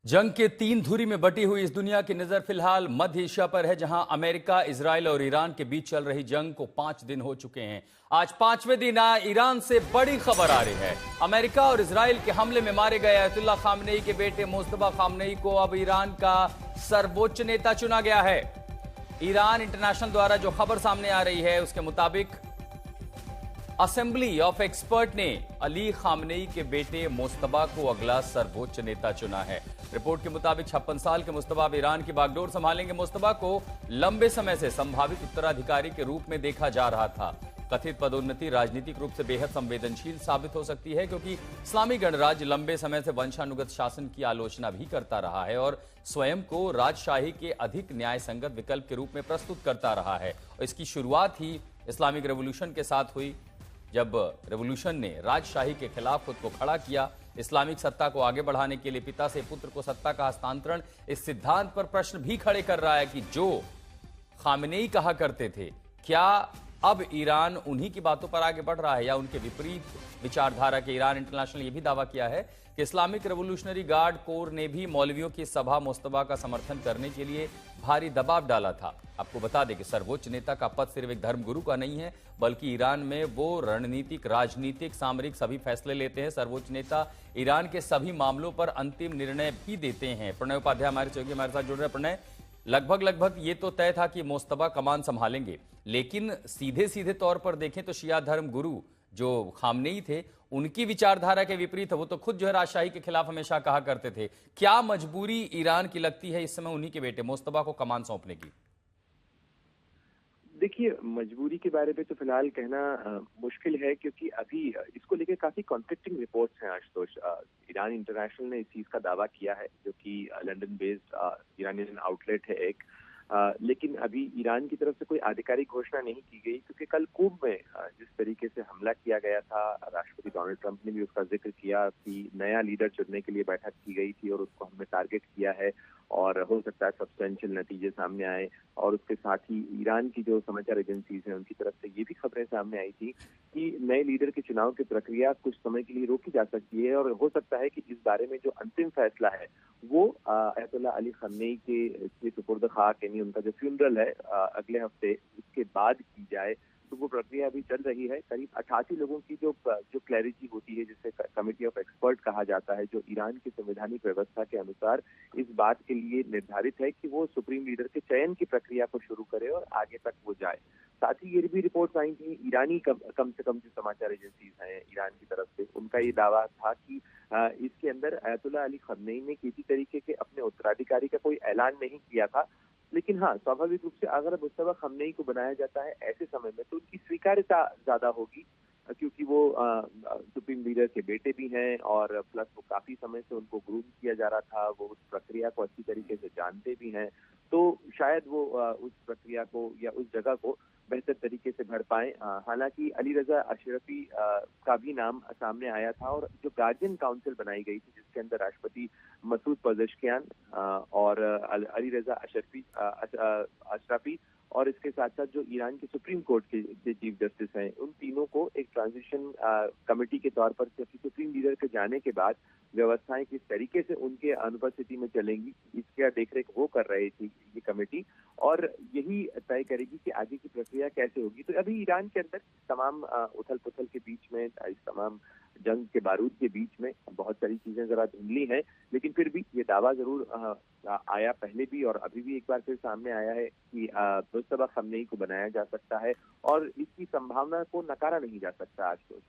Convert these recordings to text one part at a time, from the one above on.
जंग के तीन धुरी में बटी हुई इस दुनिया की नजर फिलहाल मध्य एशिया पर है, जहां अमेरिका, इजराइल और ईरान के बीच चल रही जंग को 5 दिन हो चुके हैं। आज 5वें दिन ईरान से बड़ी खबर आ रही है। अमेरिका और इजराइल के हमले में मारे गए अयतुल्ला खामनेई के बेटे मुस्तफा खामनेई को अब ईरान का सर्वोच्च नेता चुना गया है। ईरान इंटरनेशनल द्वारा जो खबर सामने आ रही है उसके मुताबिक असेंबली ऑफ एक्सपर्ट ने अली खामनेई के बेटे मुस्तफा को अगला सर्वोच्च नेता चुना है। रिपोर्ट के मुताबिक 56 साल के मुस्तफा अब ईरान की बागडोर संभालेंगे। मुस्तफा को लंबे समय से संभावित उत्तराधिकारी के रूप में देखा जा रहा था। कथित पदोन्नति राजनीतिक रूप से बेहद संवेदनशील साबित हो सकती है, क्योंकि इस्लामी गणराज्य लंबे समय से वंशानुगत शासन की आलोचना भी करता रहा है और स्वयं को राजशाही के अधिक न्याय संगत विकल्प के रूप में प्रस्तुत करता रहा है। और इसकी शुरुआत ही इस्लामिक रेवोल्यूशन के साथ हुई, जब रेवोल्यूशन ने राजशाही के खिलाफ खुद को खड़ा किया। इस्लामिक सत्ता को आगे बढ़ाने के लिए पिता से पुत्र को सत्ता का हस्तांतरण इस सिद्धांत पर प्रश्न भी खड़े कर रहा है कि जो खामनेई कहा करते थे, क्या अब ईरान उन्हीं की बातों पर आगे बढ़ रहा है या उनके विपरीत विचारधारा के। ईरान इंटरनेशनल यह भी दावा किया है कि इस्लामिक रेवोल्यूशनरी गार्ड कोर ने भी मौलवियों की सभा मुस्तफा का समर्थन करने के लिए भारी दबाव डाला था। आपको बता दें कि सर्वोच्च नेता का पद सिर्फ एक धर्मगुरु का नहीं है, बल्कि ईरान में वो रणनीतिक, राजनीतिक, सामरिक सभी फैसले लेते हैं। सर्वोच्च नेता ईरान के सभी मामलों पर अंतिम निर्णय भी देते हैं। प्रणय उपाध्याय हमारे सहयोगी हमारे साथ जुड़ रहे हैं। प्रणय, लगभग ये तो तय था कि मुस्तफा कमान संभालेंगे, लेकिन सीधे सीधे तौर पर देखें तो शिया धर्म गुरु जो खामनेई थे, उनकी विचारधारा के विपरीत है। वो तो खुद जो है राजशाही के खिलाफ हमेशा कहा करते थे। क्या मजबूरी ईरान की लगती है इस समय उन्हीं के बेटे मुस्तफा को कमान सौंपने की? देखिए, मजबूरी के बारे में तो फिलहाल कहना मुश्किल है, क्योंकि अभी इसको लेकर काफी कॉन्फ्लिक्टिंग रिपोर्ट्स हैं आशुतोष। ईरान इंटरनेशनल ने इस चीज का दावा किया है, जो कि लंदन बेस्ड ईरानियन आउटलेट है एक। लेकिन अभी ईरान की तरफ से कोई आधिकारिक घोषणा नहीं की गई, क्योंकि कल कूब में जिस तरीके से हमला किया गया था, राष्ट्रपति डोनाल्ड ट्रंप ने भी उसका जिक्र किया कि नया लीडर चुनने के लिए बैठक की गई थी और उसको हमने टारगेट किया है और हो सकता है सब्सटेंशियल नतीजे सामने आए। और उसके साथ ही ईरान की जो समाचार एजेंसीज हैं उनकी तरफ से ये भी खबरें सामने आई थी कि नए लीडर के चुनाव की प्रक्रिया कुछ समय के लिए रोकी जा सकती है और हो सकता है कि इस बारे में जो अंतिम फैसला है वो अयतुल्ला अली खamenei के सुपुर्द खाक, यानी उनका जो फ्यूनरल है अगले हफ्ते, उसके बाद की जाए। तो वो प्रक्रिया अभी चल रही है। करीब 88 लोगों की जो क्लैरिटी होती है, जिसे कमेटी ऑफ एक्सपर्ट कहा जाता है, जो ईरान की संवैधानिक व्यवस्था के अनुसार इस बात के लिए निर्धारित है कि वो सुप्रीम लीडर के चयन की प्रक्रिया को शुरू करे और आगे तक वो जाए। साथ ही ये भी रिपोर्ट्स आई थी ईरानी कम से कम जो समाचार एजेंसीज हैं ईरान की तरफ से, उनका ये दावा था कि इसके अंदर अयतुल्ला अली खamenei ने किसी तरीके के अपने उत्तराधिकारी का कोई ऐलान नहीं किया था। लेकिन हाँ, स्वाभाविक रूप से अगर मुस्तफा खामनेई को बनाया जाता है ऐसे समय में तो उनकी स्वीकार्यता ज्यादा होगी, क्योंकि वो सुप्रीम लीडर के बेटे भी हैं और प्लस वो काफी समय से उनको ग्रूम किया जा रहा था, वो उस प्रक्रिया को अच्छी तरीके से जानते भी हैं। तो शायद वो उस प्रक्रिया को या उस जगह को बेहतर तरीके से भर पाए। हालांकि अली रजा अशरफी का भी नाम सामने आया था, और जो गार्जियन काउंसिल बनाई गई थी जिसके अंदर राष्ट्रपति मसूद पजेश्कियान और अली रजा अशरफी और इसके साथ साथ जो ईरान के सुप्रीम कोर्ट के चीफ जस्टिस हैं, उन तीनों को एक ट्रांजिशन कमेटी के तौर पर, क्योंकि सुप्रीम लीडर के जाने के बाद व्यवस्थाएं किस तरीके से उनके अनुपस्थिति में चलेंगी, इसका देखरेख वो कर रही थी ये कमेटी, और यही तय करेगी कि आगे की प्रक्रिया कैसे होगी। तो अभी ईरान के अंदर तमाम उथल पुथल के बीच में, इस तमाम जंग के बारूद के बीच में बहुत सारी चीजें जरा धुंधली हैं, लेकिन फिर भी ये दावा जरूर आया पहले भी और अभी भी एक बार फिर सामने आया है कि मुस्तफा खामनेई को बनाया जा सकता है और इसकी संभावना को नकारा नहीं जा सकता आज तो।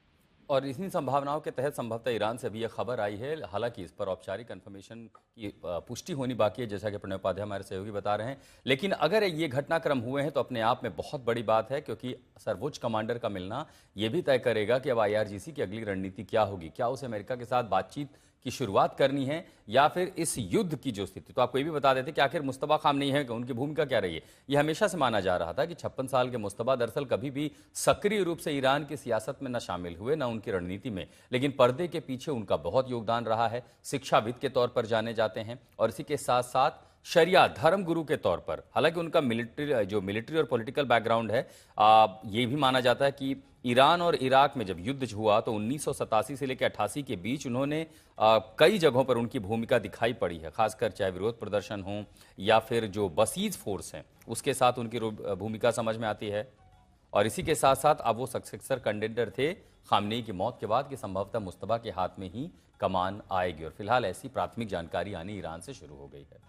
और इन्हीं संभावनाओं के तहत संभवतः ईरान से भी यह खबर आई है। हालांकि इस पर औपचारिक कंफर्मेशन की पुष्टि होनी बाकी है, जैसा कि प्रणय उपाध्याय हमारे सहयोगी बता रहे हैं। लेकिन अगर ये घटनाक्रम हुए हैं तो अपने आप में बहुत बड़ी बात है, क्योंकि सर्वोच्च कमांडर का मिलना ये भी तय करेगा कि अब IRGC की अगली रणनीति क्या होगी। क्या उसे अमेरिका के साथ बातचीत की शुरुआत करनी है या फिर इस युद्ध की जो स्थिति। तो आपको ये भी बता देते कि आखिर मुस्तफा खामनेई है, उनकी भूमिका क्या रही है। यह हमेशा से माना जा रहा था कि 56 साल के मुस्तफा दरअसल कभी भी सक्रिय रूप से ईरान की सियासत में न शामिल हुए, न उनकी रणनीति में, लेकिन पर्दे के पीछे उनका बहुत योगदान रहा है। शिक्षाविद के तौर पर जाने जाते हैं और इसी के साथ साथ शरिया धर्म गुरु के तौर पर। हालांकि उनका मिलिट्री और पॉलिटिकल बैकग्राउंड है, ये भी माना जाता है कि ईरान और इराक में जब युद्ध हुआ तो 1987 से लेकर 88 के बीच उन्होंने कई जगहों पर उनकी भूमिका दिखाई पड़ी है, खासकर चाहे विरोध प्रदर्शन हो या फिर जो बसीज फोर्स हैं उसके साथ उनकी भूमिका समझ में आती है। और इसी के साथ साथ अब वो सक्सेसर कंटेंडर थे खामनेई की मौत के बाद कि संभवतः मुस्तफा के हाथ में ही कमान आएगी। और फिलहाल ऐसी प्राथमिक जानकारी आनी ईरान से शुरू हो गई है।